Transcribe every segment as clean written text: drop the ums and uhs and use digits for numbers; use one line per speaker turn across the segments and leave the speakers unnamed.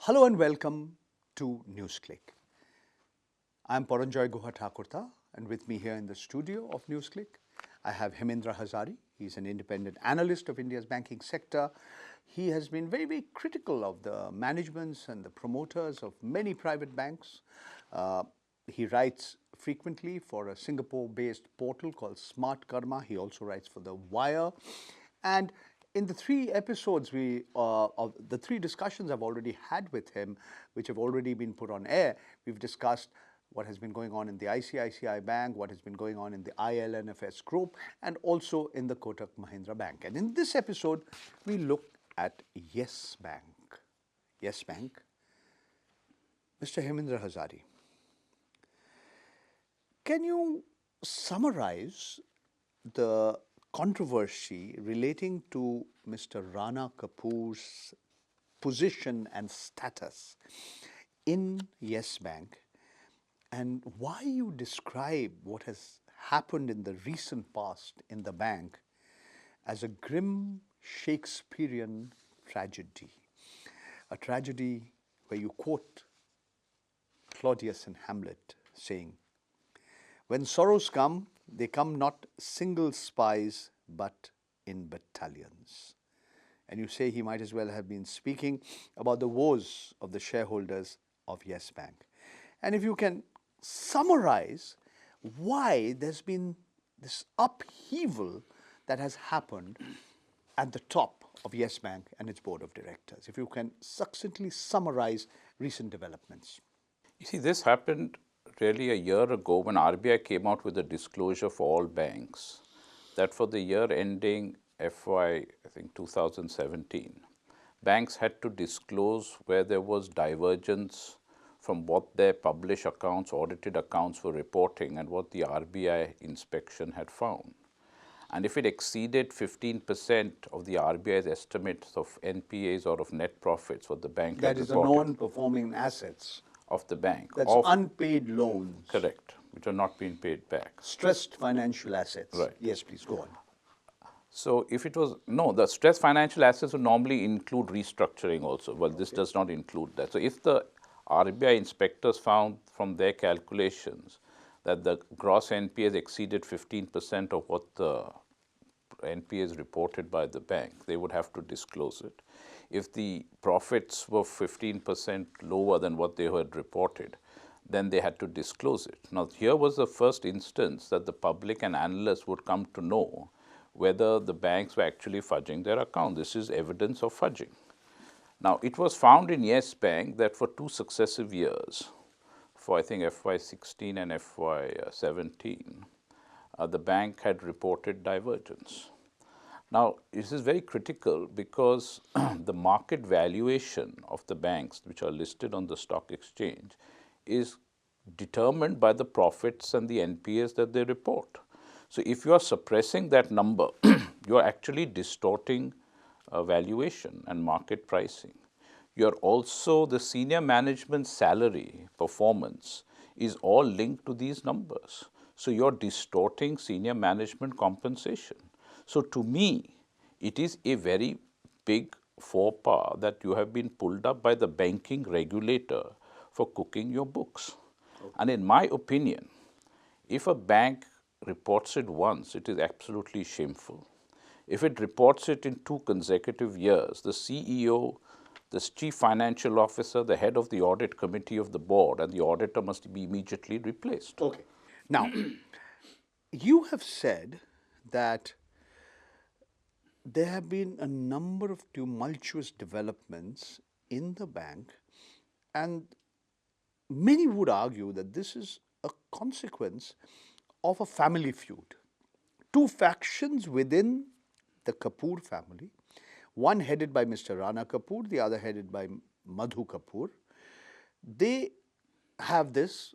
Hello and welcome to NewsClick. I'm Paranjoy Guha Thakurta, and with me here in the studio of NewsClick, I have Hemendra Hazari. He's an independent analyst of India's banking sector. He has been very critical of the managements and the promoters of many private banks. He writes frequently for a Singapore-based portal called Smart Karma. He also writes for The Wire. And in the three episodes of the three discussions I've already had with him, which have already been put on air, we've discussed what has been going on in the ICICI Bank, what has been going on in the IL&FS Group, and also in the Kotak Mahindra Bank. And in this episode, we look at Yes Bank. Yes Bank. Mr. Hemendra Hazari, can you summarize the controversy relating to Mr. Rana Kapoor's position and status in Yes Bank, and why you describe what has happened in the recent past in the bank as a grim Shakespearean tragedy, a tragedy where you quote Claudius in Hamlet saying, "When sorrows come, they come not single spies, but in battalions." And you say he might as well have been speaking about the woes of the shareholders of Yes Bank. And if you can summarize why there's been this upheaval that has happened at the top of Yes Bank and its board of directors, if you can succinctly summarize recent developments.
You see, this happened really a year ago when RBI came out with a disclosure for all banks that for the year ending FY, I think 2017, banks had to disclose where there was divergence from what their published accounts, audited accounts were reporting and what the RBI inspection had found. And if it exceeded 15% of the RBI's estimates of NPAs or of net profits, what the bank
That
had
is the
reported
non-performing assets.
of the bank.
That's unpaid loans.
Correct, which are not being paid back.
Stressed financial assets.
Right.
Yes, please go on.
So if it was, no, the stressed financial assets would normally include restructuring also. Well, this does not include that. So if the RBI inspectors found from their calculations that the gross NPAs exceeded 15% of what the NPAs reported by the bank, they would have to disclose it. If the profits were 15% lower than what they had reported, then they had to disclose it. Now, here was the first instance that the public and analysts would come to know whether the banks were actually fudging their account. This is evidence of fudging. Now, it was found in Yes Bank that for two successive years, for I think FY16 and FY17, the bank had reported divergence. Now, this is very critical because the market valuation of the banks which are listed on the stock exchange is determined by the profits and the NPAs that they report. So, if you are suppressing that number, you are actually distorting valuation and market pricing. You are also, the senior management salary performance is all linked to these numbers. So, you are distorting senior management compensation. So, to me, it is a very big faux pas that you have been pulled up by the banking regulator for cooking your books. Okay. And in my opinion, if a bank reports it once, it is absolutely shameful. If it reports it in 2 consecutive years, the CEO, the chief financial officer, the head of the audit committee of the board, and the auditor must be immediately replaced.
Okay. Now, you have said that there have been a number of tumultuous developments in the bank, and many would argue that this is a consequence of a family feud. 2 factions within the Kapoor family, one headed by Mr. Rana Kapoor, the other headed by Madhu Kapoor, they have this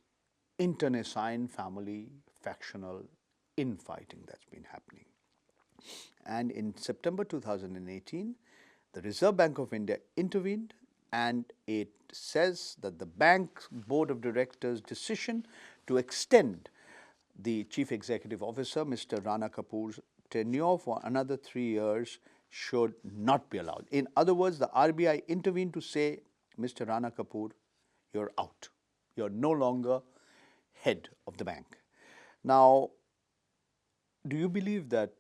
internecine family factional infighting that's been happening. And in September 2018, the Reserve Bank of India intervened, and it says that the bank's board of directors' decision to extend the chief executive officer, Mr. Rana Kapoor's tenure for another 3 years should not be allowed. In other words, the RBI intervened to say Mr. Rana Kapoor, you're out. You're no longer head of the bank. Now, do you believe that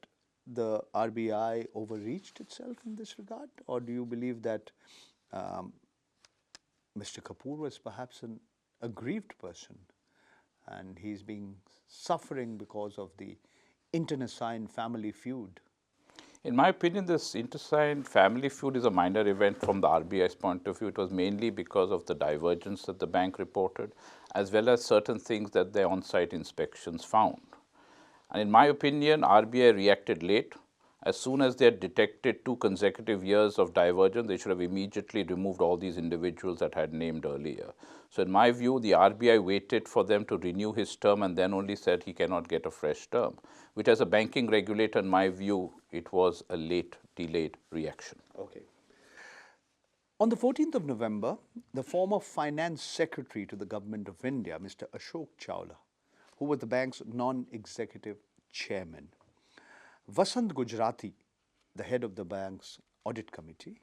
the RBI overreached itself in this regard, or do you believe that Mr. Kapoor was perhaps an aggrieved person and he's being suffering because of the internecine family feud?
In my opinion, this internecine family feud is a minor event from the RBI's point of view. It was mainly because of the divergence that the bank reported, as well as certain things that their on-site inspections found. And in my opinion, RBI reacted late. As soon as they had detected 2 consecutive years of divergence, they should have immediately removed all these individuals that I had named earlier. So in my view, the RBI waited for them to renew his term and then only said he cannot get a fresh term, which as a banking regulator, in my view, it was a late, delayed reaction.
Okay. On the 14th of November, the former finance secretary to the government of India, Mr. Ashok Chawla, who was the bank's non-executive chairman, Vasant Gujrati, the head of the bank's audit committee,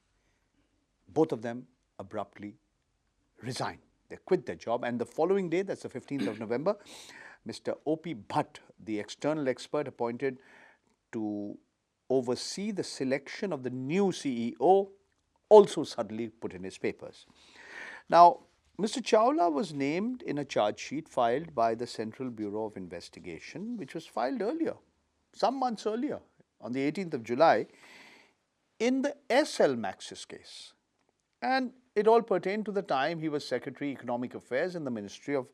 both of them abruptly resigned. They quit their job, and the following day, that's the 15th of November, Mr. O.P. Bhatt, the external expert appointed to oversee the selection of the new CEO, also suddenly put in his papers. Now, Mr. Chawla was named in a charge sheet filed by the Central Bureau of Investigation, which was filed earlier, some months earlier, on the 18th of July, in the SL Maxis case. And it all pertained to the time he was Secretary Economic Affairs in the Ministry of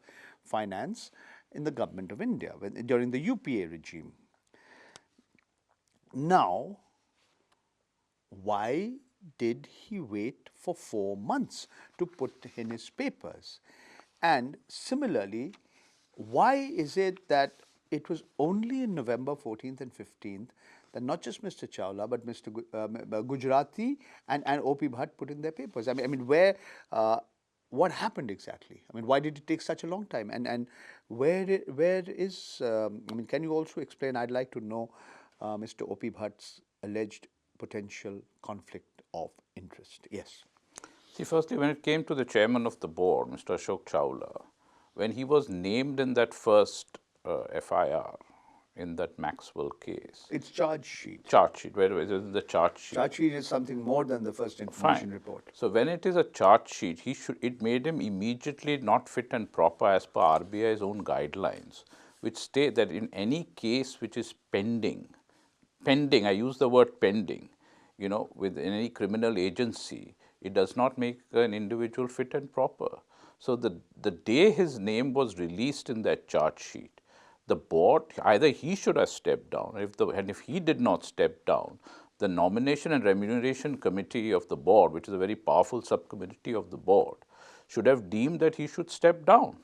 Finance in the Government of India during the UPA regime. Now, why did he wait for 4 months to put in his papers? And similarly, why is it that it was only in November 14th and 15th that not just Mr. Chawla but Mr. Gujrati and O.P. Bhatt put in their papers? I mean, what happened exactly? I mean, why did it take such a long time? And where is, can you also explain? I'd like to know Mr. O.P. Bhatt's alleged potential conflict of interest. Yes.
See, firstly, when it came to the chairman of the board, Mr. Ashok Chawla, when he was named in that first FIR, in that Maxwell case.
It's charge sheet.
Charge sheet, where is it? The charge sheet.
Charge sheet is something more than the first information report.
So when it is a charge sheet, it made him immediately not fit and proper as per RBI's own guidelines, which state that in any case which is pending, I use the word pending, with any criminal agency, it does not make an individual fit and proper. So the day his name was released in that charge sheet, the board, either he should have stepped down, and if he did not step down, the Nomination and Remuneration Committee of the board, which is a very powerful subcommittee of the board, should have deemed that he should step down.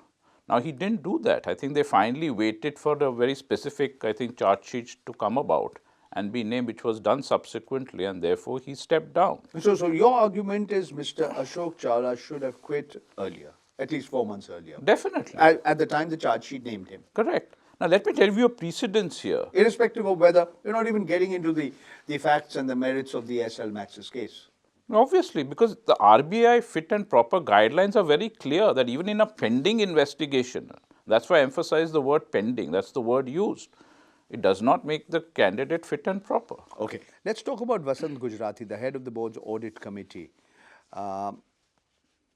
Now, he didn't do that. I think they finally waited for a very specific, charge sheet to come about and be named, which was done subsequently, and therefore he stepped down.
So your argument is Mr. Ashok Chawla should have quit earlier, at least 4 months earlier.
Definitely.
At the time the charge sheet named him.
Correct. Now, let me tell you a precedence here.
Irrespective of whether, you're not even getting into the facts and the merits of the SL Maxis case.
Obviously, because the RBI fit and proper guidelines are very clear that even in a pending investigation, that's why I emphasize the word pending, that's the word used. It does not make the candidate fit and proper.
Okay. Let's talk about Vasant Gujrati, the head of the board's audit committee. Now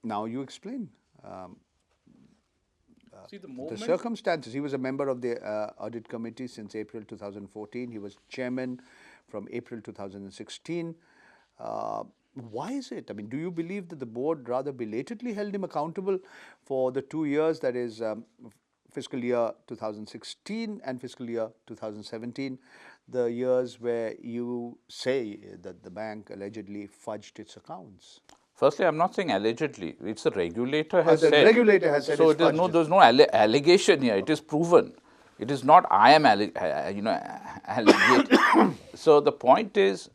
you explain.
See,
the circumstances. He was a member of the audit committee since April 2014. He was chairman from April 2016. Why is it? I mean, do you believe that the board rather belatedly held him accountable for the 2 years, that is fiscal year 2016 and fiscal year 2017, the years where you say that the bank allegedly fudged its accounts?
Firstly, I'm not saying allegedly. It's the regulator has
said. The regulator has said.
So there's no allegation here. It is proven. It is not I am alleging. So the point is,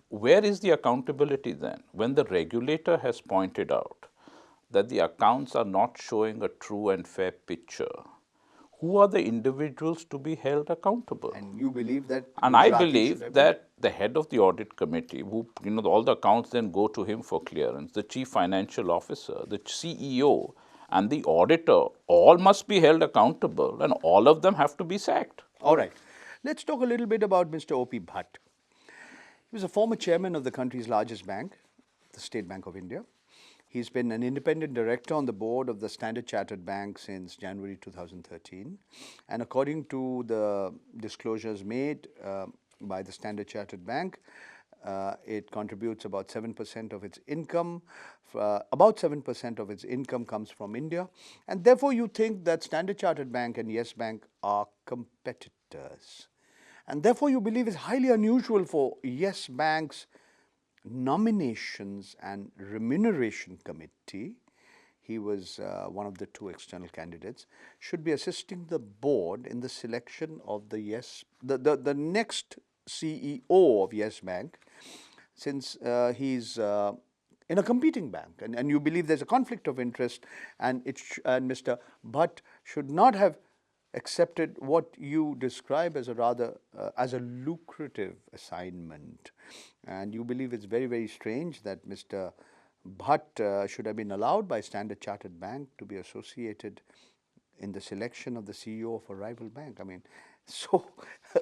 where is the accountability then? When the regulator has pointed out that the accounts are not showing a true and fair picture, who are the individuals to be held accountable?
And you believe that
And I
Gujarati should
believe
have
that the head of the audit committee, who, all the accounts then go to him for clearance, the chief financial officer, the CEO, and the auditor, all must be held accountable, and all of them have to be sacked.
All right. Let's talk a little bit about Mr. O.P. Bhatt. He was a former chairman of the country's largest bank, the State Bank of India. He's been an independent director on the board of the Standard Chartered Bank since January 2013. And according to the disclosures made by the Standard Chartered Bank, it contributes about 7% of its income. About 7% of its income comes from India. And therefore, you think that Standard Chartered Bank and Yes Bank are competitors. And therefore, you believe it's highly unusual for Yes Bank's Nominations and Remuneration Committee, he was one of the two external candidates, should be assisting the board in the selection of the next CEO of Yes Bank, since he's in a competing bank, and you believe there's a conflict of interest, and Mr. Bhatt should not have accepted what you describe as a rather as a lucrative assignment, and you believe it's very, very strange that Mr. Bhatt should have been allowed by Standard Chartered Bank to be associated in the selection of the CEO of a rival bank. I mean, so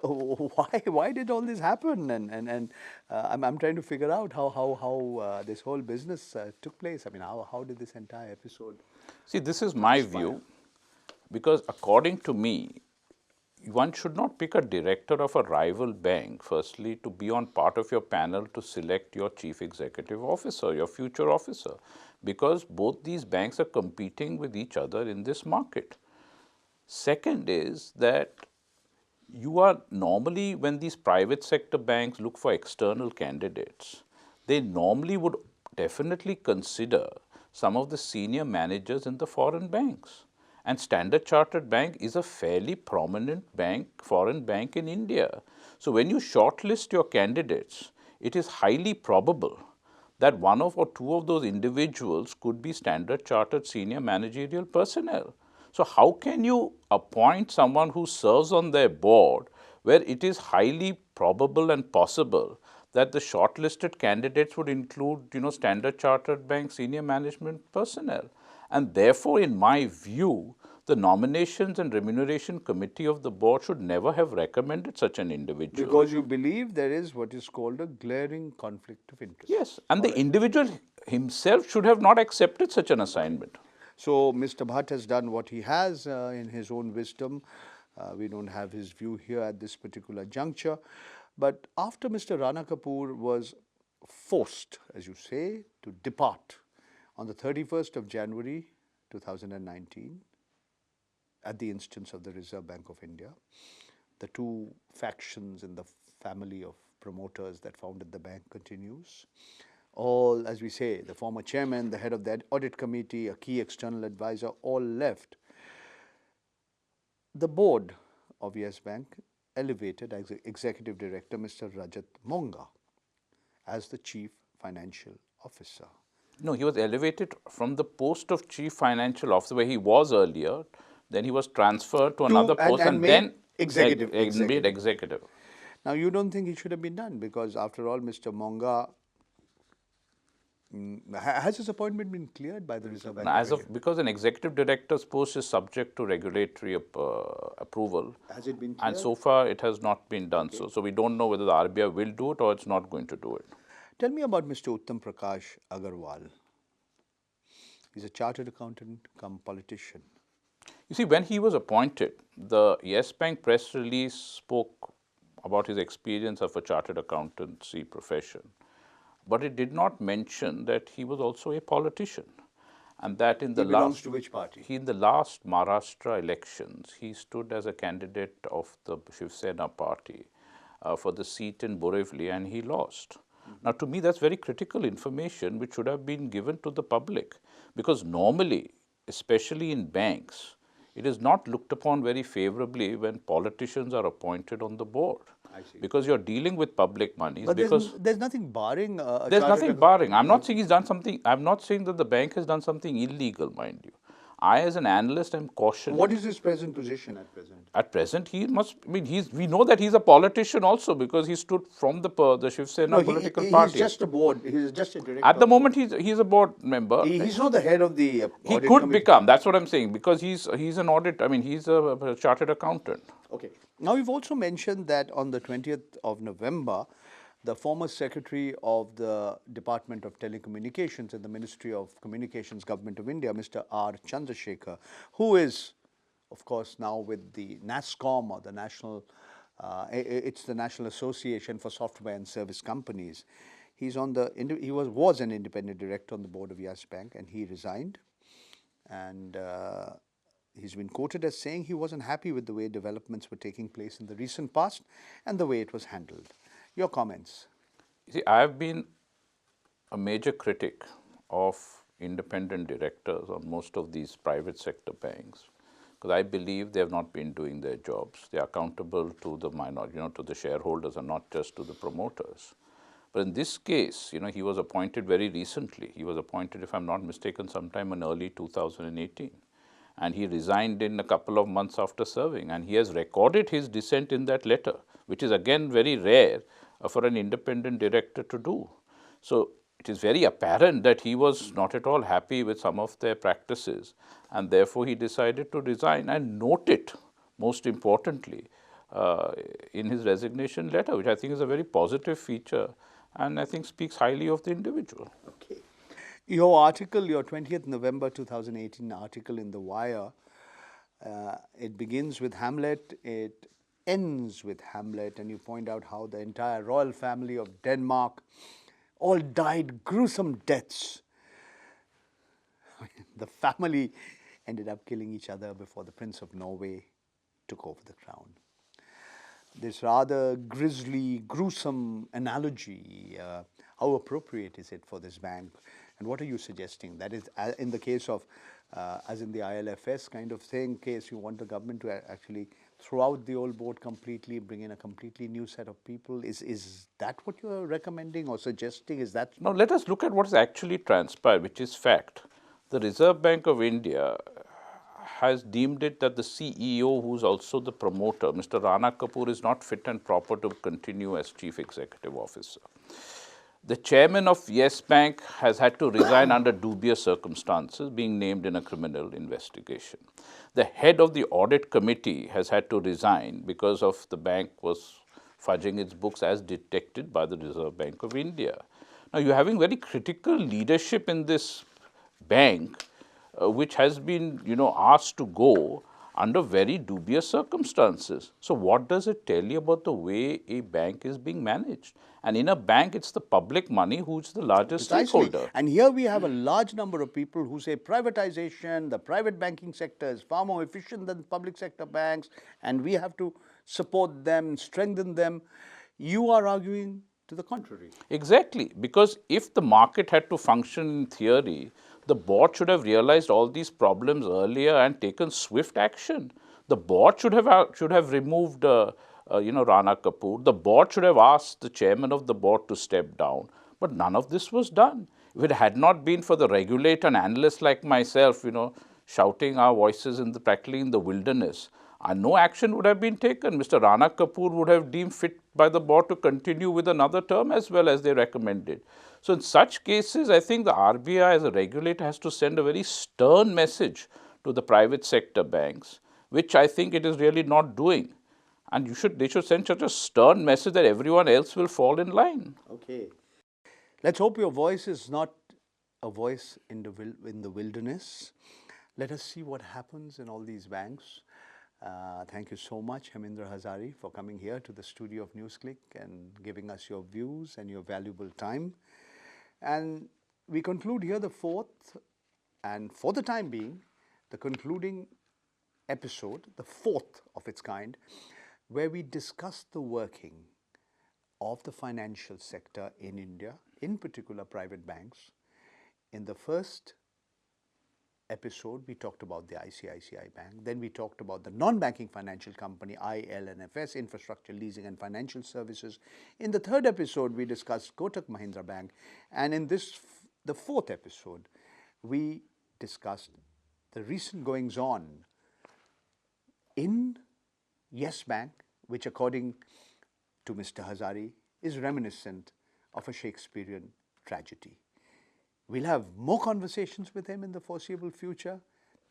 why did all this happen? And I'm trying to figure out how this whole business took place. I mean, how did this entire episode?
See, this is my view, because according to me, one should not pick a director of a rival bank, firstly, to be on part of your panel to select your chief executive officer, your future officer, because both these banks are competing with each other in this market. Second is that you are normally, when these private sector banks look for external candidates, they normally would definitely consider some of the senior managers in the foreign banks. And Standard Chartered Bank is a fairly prominent bank, foreign bank in India. So when you shortlist your candidates, it is highly probable that one of or two of those individuals could be Standard Chartered senior managerial personnel. So how can you appoint someone who serves on their board where it is highly probable and possible that the shortlisted candidates would include, Standard Chartered Bank senior management personnel? And therefore, in my view, the Nominations and Remuneration Committee of the board should never have recommended such an individual.
Because you believe there is what is called a glaring conflict of interest.
Yes, and the individual himself should have not accepted such an assignment.
So Mr. Bhatt has done what he has in his own wisdom. We don't have his view here at this particular juncture. But after Mr. Rana Kapoor was forced, as you say, to depart on the 31st of January 2019, at the instance of the Reserve Bank of India, the two factions in the family of promoters that founded the bank continues. All, as we say, the former chairman, the head of the audit committee, a key external advisor, all left. The board of Yes Bank elevated as executive director Mr. Rajat Monga as the chief financial officer.
No, he was elevated from the post of chief financial officer where he was earlier. Then he was transferred to another post and then
executive.
made executive.
Now, you don't think it should have been done because, after all, Mr. Monga, has his appointment been cleared by the Reserve Bank?
Because an executive director's post is subject to regulatory approval.
Has it been cleared?
And so far, it has not been done. Okay. So we don't know whether the RBI will do it or it's not going to do it.
Tell me about Mr. Uttam Prakash Agarwal. He's a chartered accountant come politician.
You see, when he was appointed, the Yes Bank press release spoke about his experience of a chartered accountancy profession. But it did not mention that he was also a politician. And that in the
belongs to which party?
In the last Maharashtra elections, he stood as a candidate of the Shiv Sena party for the seat in Borivali, and he lost. Now, to me, that's very critical information which should have been given to the public, because normally, especially in banks, it is not looked upon very favorably when politicians are appointed on the board.
I see.
Because you're dealing with public money.
But there's nothing barring.
There's nothing barring. I'm not saying he's done something. I'm not saying that the bank has done something illegal, mind you. I, as an analyst, am cautioned.
What is his present position at present?
At present, he must. I mean, we know that he's a politician also because he stood from the Shiv Sena political party.
He's just a board. He's just a director.
At the moment, he's a board member.
He's not the head of the
He
audit
could
committee.
become. That's what I'm saying, because he's an audit. I mean, he's a chartered accountant.
Okay. Now, you've also mentioned that on the 20th of November, the former Secretary of the Department of Telecommunications in the Ministry of Communications, Government of India, Mr. R. Chandrasekhar, who is, of course, now with the NASSCOM, or the National, it's the National Association for Software and Service Companies. He was an independent director on the board of Yes Bank, and he resigned. And he's been quoted as saying he wasn't happy with the way developments were taking place in the recent past and the way it was handled. Your comments?
You see, I've been a major critic of independent directors on most of these private sector banks, because I believe they have not been doing their jobs. They are accountable to the minority, to the shareholders, and not just to the promoters. But in this case, he was appointed very recently. He was appointed, if I'm not mistaken, sometime in early 2018. And he resigned in a couple of months after serving. And he has recorded his dissent in that letter, which is again very rare for an independent director to do. So it is very apparent that he was not at all happy with some of their practices, and therefore he decided to resign, and note it, most importantly, in his resignation letter, which I think is a very positive feature, and I think speaks highly of the individual.
Okay. Your article, your 20th November 2018 article in The Wire, it begins with Hamlet, it ends with Hamlet, and you point out how the entire royal family of Denmark all died gruesome deaths. The family ended up killing each other before the Prince of Norway took over the crown. This rather grisly, gruesome analogy, how appropriate is it for this bank? And what are you suggesting? That is, in the case of, as in the ILFS kind of thing, case you want the government to actually throw out the old board completely, bring in a completely new set of people. Is that what you are recommending or suggesting? Is that?
Now, let us look at what has actually transpired, which is fact. The Reserve Bank of India has deemed it that the CEO, who is also the promoter, Mr. Rana Kapoor, is not fit and proper to continue as Chief Executive Officer. The chairman of Yes Bank has had to resign under dubious circumstances, being named in a criminal investigation. The head of the audit committee has had to resign because of the bank was fudging its books as detected by the Reserve Bank of India. Now, you're having very critical leadership in this bank, which has been, asked to go under very dubious circumstances. So what does it tell you about the way a bank is being managed? And in a bank, it's the public money who's the largest stakeholder.
And here we have a large number of people who say privatization, the private banking sector is far more efficient than public sector banks, and we have to support them, strengthen them. You are arguing to the contrary.
Exactly, because if the market had to function in theory, the board should have realized all these problems earlier and taken swift action. The board should have removed Rana Kapoor. The board should have asked the chairman of the board to step down. But none of this was done. If it had not been for the regulator and analysts like myself, shouting our voices practically in the wilderness, no action would have been taken. Mr. Rana Kapoor would have deemed fit by the board to continue with another term as well as they recommended. So in such cases, I think the RBI as a regulator has to send a very stern message to the private sector banks, which I think it is really not doing. And they should send such a stern message that everyone else will fall in line.
Okay. Let's hope your voice is not a voice in the wilderness. Let us see what happens in all these banks. Thank you so much, Hemendra Hazari, for coming here to the studio of NewsClick and giving us your views and your valuable time. And we conclude here the fourth, and for the time being, the concluding episode, the fourth of its kind, where we discuss the working of the financial sector in India, in particular private banks. In the first episode, we talked about the ICICI Bank. Then we talked about the non-banking financial company, IL&FS, Infrastructure Leasing and Financial Services. In the third episode, we discussed Kotak Mahindra Bank. And in the fourth episode, we discussed the recent goings on in Yes Bank, which according to Mr. Hazari is reminiscent of a Shakespearean tragedy. We'll have more conversations with him in the foreseeable future.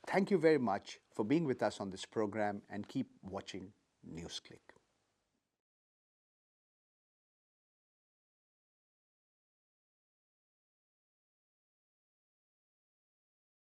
Thank you very much for being with us on this program, and keep watching NewsClick.